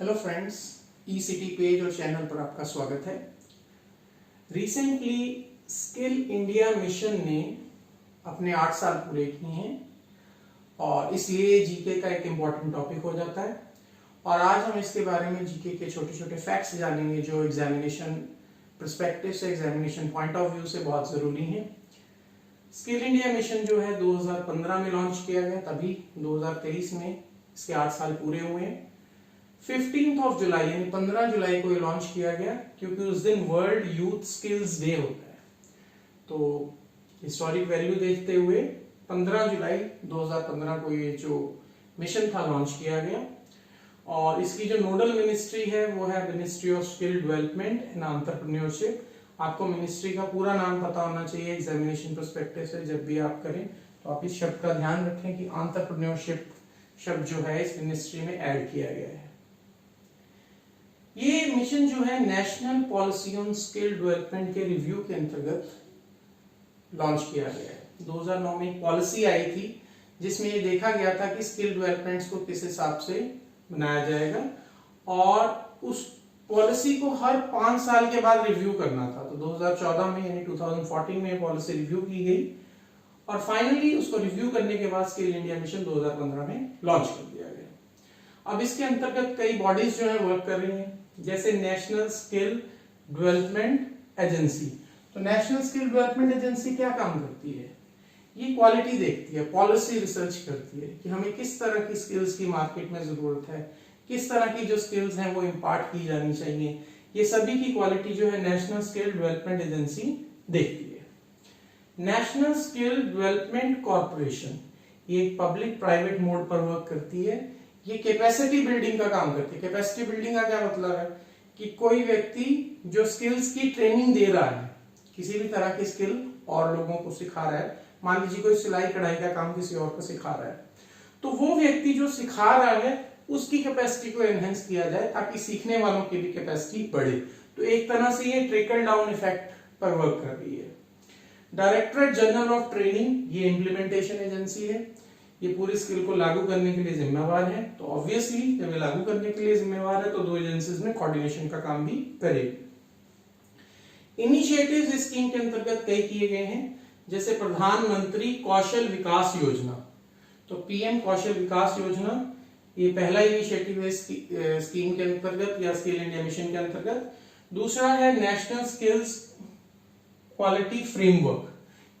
Hello friends, ECT page और channel पर आपका स्वागत है। रिसेंटली स्किल इंडिया मिशन ने अपने 8 साल पूरे किए हैं और इसलिए जीके का एक इम्पॉर्टेंट टॉपिक हो जाता है। और आज हम इसके बारे में जीके के छोटे छोटे फैक्ट्स जानेंगे जो एग्जामिनेशन पर्सपेक्टिव से, एग्जामिनेशन पॉइंट ऑफ व्यू से बहुत ज़रूरी हैं। स्किल इंडिया मिशन जो है 2015 में लॉन्च किया गया, तभी 2023 में इसके 8 साल पूरे हुए हैं। 15 जुलाई यानी 15 जुलाई को ये लॉन्च किया गया क्योंकि उस दिन वर्ल्ड यूथ स्किल्स डे होता है। तो हिस्टोरिक वैल्यू देखते हुए 15 जुलाई 2015 को ये जो मिशन था लॉन्च किया गया। और इसकी जो नोडल मिनिस्ट्री है वो है ministry of skill development and entrepreneurship. आपको मिनिस्ट्री का पूरा नाम पता होना चाहिए एग्जामिनेशन पर्सपेक्टिव से। जब भी आप करें तो आप इस शब्द का ध्यान रखें कि एंटरप्रेन्योरशिप शब्द जो है इस मिनिस्ट्री में ऐड किया गया है। ये मिशन जो है national policy on skill development के रिव्यू के अंतर्गत लॉन्च किया गया है। 2009 में एक पॉलिसी आई थी जिसमें ये देखा गया था कि स्किल डेवलपमेंट को किस हिसाब से बनाया जाएगा और उस पॉलिसी को हर 5 साल के बाद रिव्यू करना था। तो 2014 में यानी 2014 में पॉलिसी रिव्यू की गई और फाइनली उसको रिव्यू करने के बाद स्किल इंडिया मिशन 2015 में लॉन्च कर दिया गया। अब इसके अंतर्गत कई बॉडीज जो है वर्क कर रही हैं, जैसे नेशनल स्किल डेवलपमेंट एजेंसी। तो नेशनल स्किल डेवलपमेंट एजेंसी क्या काम करती है? ये क्वालिटी देखती है, पॉलिसी रिसर्च करती है कि हमें किस तरह की स्किल्स की मार्केट में जरूरत है, किस तरह की जो स्किल्स हैं वो इम्पार्ट की जानी चाहिए। ये सभी की क्वालिटी जो है नेशनल स्किल डेवलपमेंट एजेंसी देखती है। नेशनल स्किल डेवलपमेंट कॉर्पोरेशन ये पब्लिक प्राइवेट मोड पर वर्क करती है। ये कैपेसिटी बिल्डिंग का काम करती है। कैपेसिटी बिल्डिंग का क्या मतलब है कि कोई व्यक्ति जो स्किल्स की ट्रेनिंग दे रहा है, किसी भी तरह की स्किल और लोगों को सिखा रहा है, मान लीजिए कोई सिलाई कढ़ाई का काम किसी और को सिखा रहा है, तो वो व्यक्ति जो सिखा रहा है उसकी कैपेसिटी को एनहेंस किया जाए ताकि सीखने वालों की भी कैपेसिटी बढ़े। तो एक तरह से ये ट्रिकल डाउन इफेक्ट पर वर्क कर रही है। डायरेक्टरेट जनरल ऑफ ट्रेनिंग ये इम्प्लीमेंटेशन एजेंसी है। ये पूरी स्किल को लागू करने के लिए जिम्मेवार है। तो ऑब्वियसली जब ये लागू करने के लिए जिम्मेवार है तो दो एजेंसीज में कोऑर्डिनेशन का काम भी करेगी। इनिशिएटिव्स इस स्कीम के अंतर्गत कई किए गए हैं, जैसे प्रधानमंत्री कौशल विकास योजना। तो पीएम कौशल विकास योजना ये पहला इनिशिएटिव है स्कीम के अंतर्गत या स्किल इंडिया मिशन के अंतर्गत। दूसरा है नेशनल स्किल्स क्वालिटी फ्रेमवर्क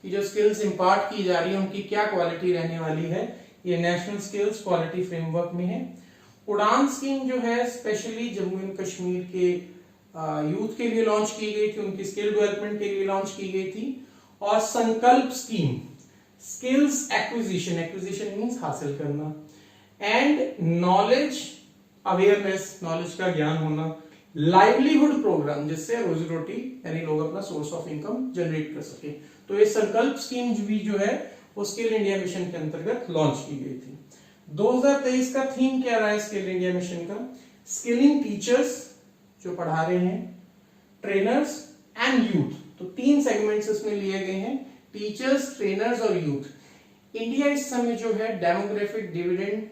कि जो स्किल्स इंपार्ट की जा रही है उनकी क्या क्वालिटी रहने वाली है, ये नेशनल स्किल्स क्वालिटी फ्रेमवर्क में है। उड़ान स्कीम जो है स्पेशली जम्मू एंड कश्मीर के यूथ के लिए लॉन्च की गई थी, उनकी स्किल डेवलपमेंट के लिए लॉन्च की गई थी। और संकल्प scheme skills acquisition, acquisition means हासिल करना, एंड नॉलेज अवेयरनेस, नॉलेज का ज्ञान होना, लाइवलीहुड प्रोग्राम जिससे रोजी रोटी यानी लोग अपना सोर्स ऑफ इनकम जनरेट कर सके। तो ये संकल्प स्कीम भी जो है वो स्किल इंडिया मिशन के अंतर्गत लॉन्च की गई थी। 2023 का थीम क्या रहा है स्किल इंडिया मिशन का? स्किलिंग टीचर्स जो पढ़ा रहे हैं, ट्रेनर्स एंड यूथ। तो 3 सेगमेंट्स इसमें लिए गए हैं, टीचर्स, ट्रेनर्स और यूथ। इंडिया इस समय जो है डेमोग्राफिक डिविडेंड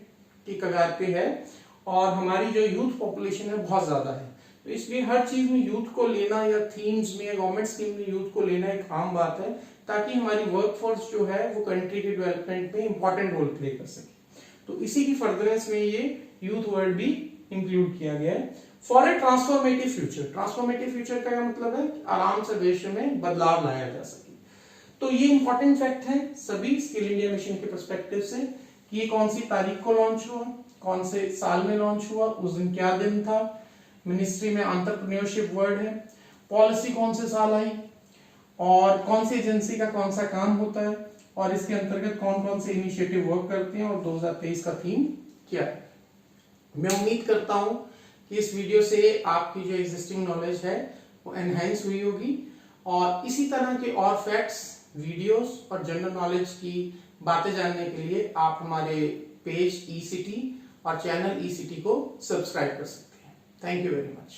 की कगार पे है और हमारी जो यूथ पॉपुलेशन है बहुत ज्यादा है। तो इसलिए हर चीज में यूथ को लेना या थीम्स में या गवर्नमेंट स्कीम में यूथ को लेना एक आम बात है ताकि हमारी वर्कफोर्स जो है वो कंट्री के डेवलपमेंट में इंपॉर्टेंट रोल प्ले कर सके। तो इसी की फर्दरेंस में ये यूथ वर्ड भी इंक्लूड किया गया है। For a transformative future. Transformative future का मतलब है आराम से भविष्य में बदलाव लाया जा सके। तो ये इंपॉर्टेंट फैक्ट है सभी स्किल इंडिया मिशन के पर्सपेक्टिव से कि ये कौन सी तारीख को लॉन्च हुआ, कौन से साल में लॉन्च हुआ, उस दिन क्या दिन था, मिनिस्ट्री में एंटरप्रेन्योरशिप वर्ड है, पॉलिसी कौन से साल आई और कौन सी एजेंसी का कौन सा काम होता है और इसके अंतर्गत कौन कौन से इनिशिएटिव वर्क करते हैं और 2023 का थीम क्या है। मैं उम्मीद करता हूं कि इस वीडियो से आपकी जो एग्जिस्टिंग नॉलेज है वो एनहांस हुई होगी और इसी तरह के और फैक्ट्स, वीडियोस और जनरल नॉलेज की बातें जानने के लिए आप हमारे पेज ईसीटी और चैनल ईसीटी को सब्सक्राइब कर सकते हैं। Thank you very much.